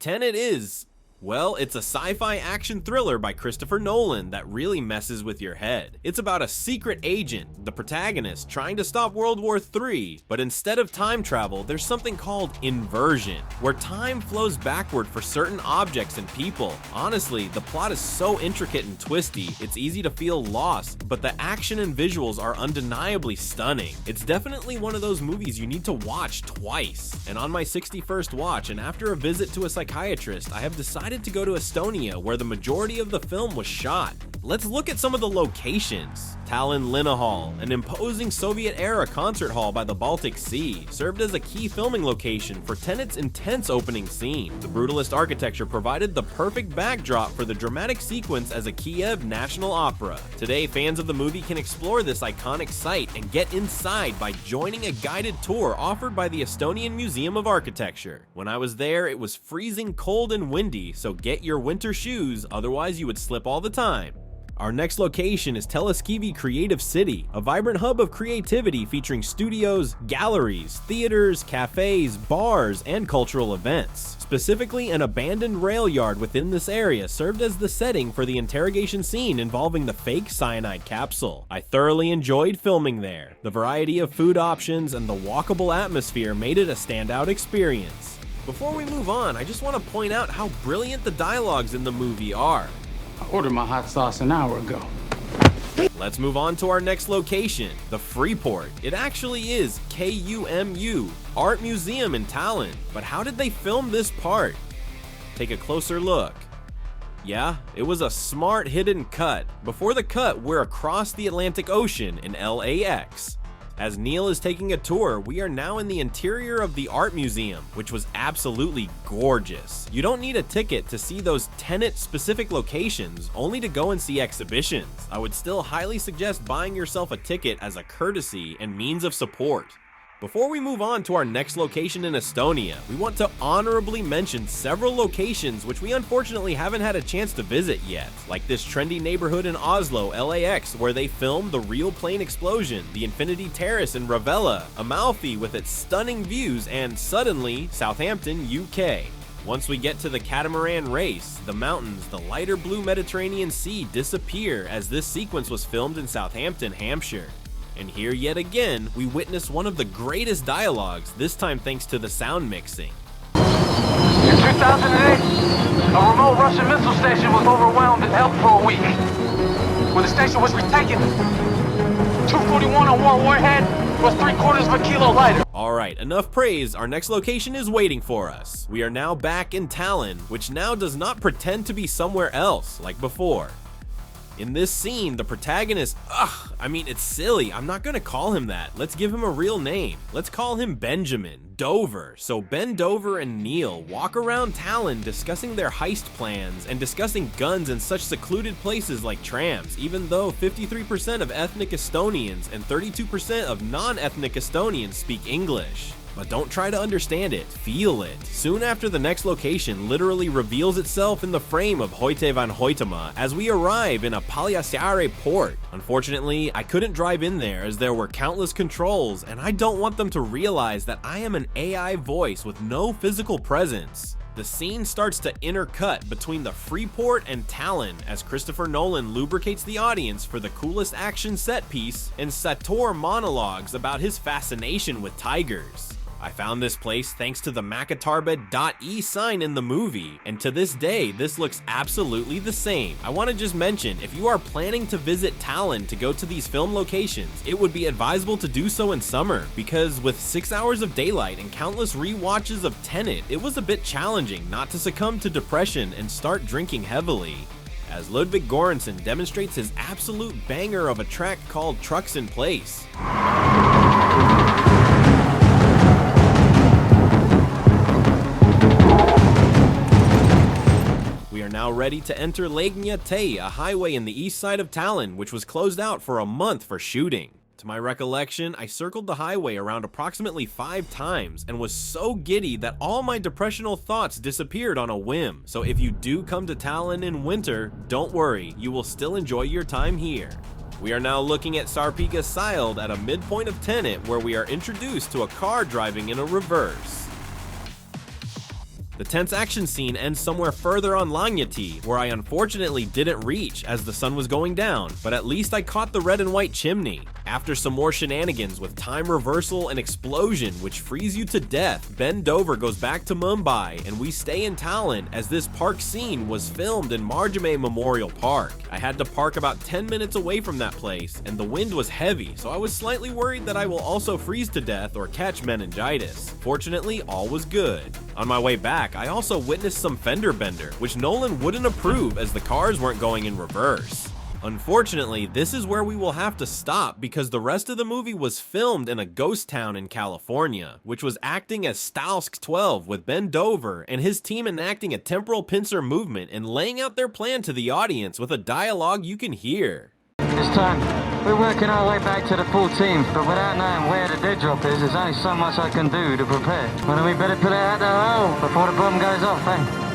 Tenet is, well, it's a sci-fi action thriller by Christopher Nolan that really messes with your head. It's about a secret agent, the protagonist, trying to stop World War III, but instead of time travel, there's something called inversion, where time flows backward for certain objects and people. Honestly, the plot is so intricate and twisty, it's easy to feel lost, but the action and visuals are undeniably stunning. It's definitely one of those movies you need to watch twice. And on my 61st watch, and after a visit to a psychiatrist, I have decided to go to Estonia, where the majority of the film was shot. Let's look at some of the locations. Tallinn Linnahall, an imposing Soviet-era concert hall by the Baltic Sea, served as a key filming location for Tenet's intense opening scene. The brutalist architecture provided the perfect backdrop for the dramatic sequence as a Kiev national opera. Today, fans of the movie can explore this iconic site and get inside by joining a guided tour offered by the Estonian Museum of Architecture. When I was there, it was freezing cold and windy, so get your winter shoes, otherwise you would slip all the time. Our next location is Telliskivi Creative City, a vibrant hub of creativity featuring studios, galleries, theaters, cafes, bars, and cultural events. Specifically, an abandoned rail yard within this area served as the setting for the interrogation scene involving the fake cyanide capsule. I thoroughly enjoyed filming there. The variety of food options and the walkable atmosphere made it a standout experience. Before we move on, I just want to point out how brilliant the dialogues in the movie are. I ordered my hot sauce an hour ago. Let's move on to our next location, the Freeport. It actually is Kumu Art Museum in Tallinn. But how did they film this part? Take a closer look. Yeah, it was a smart hidden cut. Before the cut, we're across the Atlantic Ocean in LAX. As Neil is taking a tour, we are now in the interior of the art museum, which was absolutely gorgeous. You don't need a ticket to see those Tenet-specific locations, only to go and see exhibitions. I would still highly suggest buying yourself a ticket as a courtesy and means of support. Before we move on to our next location in Estonia, we want to honorably mention several locations which we unfortunately haven't had a chance to visit yet, like this trendy neighborhood in Oslo, LAX, where they filmed the real plane explosion, the Infinity Terrace in Ravella, Amalfi with its stunning views, and suddenly, Southampton, UK. Once we get to the catamaran race, the mountains, the lighter blue Mediterranean Sea disappear as this sequence was filmed in Southampton, Hampshire. And here yet again, we witness one of the greatest dialogues, this time thanks to the sound mixing. In 2008, a remote Russian missile station was overwhelmed and held for a week. When the station was retaken, 241 on one warhead was 3/4 of a kilo lighter. Alright, enough praise, our next location is waiting for us. We are now back in Tallinn, which now does not pretend to be somewhere else, like before. In this scene, the protagonist, it's silly, I'm not gonna call him that. Let's give him a real name. Let's call him Benjamin Dover. So Ben Dover and Neil walk around Tallinn discussing their heist plans and discussing guns in such secluded places like trams, even though 53% of ethnic Estonians and 32% of non-ethnic Estonians speak English. But don't try to understand it, feel it. Soon after, the next location literally reveals itself in the frame of Hoite van Hoytema as we arrive in a Paljasaare port. Unfortunately, I couldn't drive in there as there were countless controls, and I don't want them to realize that I am an AI voice with no physical presence. The scene starts to intercut between the Freeport and Tallinn as Christopher Nolan lubricates the audience for the coolest action set piece, and Sator monologues about his fascination with tigers. I found this place thanks to the Makatarbed.e sign in the movie, and to this day, this looks absolutely the same. I want to just mention, if you are planning to visit Tallinn to go to these film locations, it would be advisable to do so in summer, because with 6 hours of daylight and countless re-watches of Tenet, it was a bit challenging not to succumb to depression and start drinking heavily. As Ludwig Göransson demonstrates his absolute banger of a track called Trucks in Place. We are now ready to enter Laagna Tee, a highway in the east side of Tallinn, which was closed out for a month for shooting. To my recollection, I circled the highway around approximately 5 times and was so giddy that all my depressional thoughts disappeared on a whim. So if you do come to Tallinn in winter, don't worry, you will still enjoy your time here. We are now looking at Sarpiga Sild at a midpoint of Tenet, where we are introduced to a car driving in a reverse. The tense action scene ends somewhere further on Laagna Tee, where I unfortunately didn't reach as the sun was going down, but at least I caught the red and white chimney. After some more shenanigans with time reversal and explosion which freeze you to death, Ben Dover goes back to Mumbai and we stay in Tallinn as this park scene was filmed in Maarjamae Memorial Park. I had to park about 10 minutes away from that place and the wind was heavy, so I was slightly worried that I will also freeze to death or catch meningitis. Fortunately, all was good. On my way back, I also witnessed some fender bender, which Nolan wouldn't approve as the cars weren't going in reverse. Unfortunately, this is where we will have to stop because the rest of the movie was filmed in a ghost town in California, which was acting as Stalsk 12 with Ben Dover and his team enacting a temporal pincer movement and laying out their plan to the audience with a dialogue you can hear. This time, we're working our way back to the full teams, but without knowing where the dead drop is, there's only so much I can do to prepare. Well, then we better put it out the hole before the bomb goes off, eh?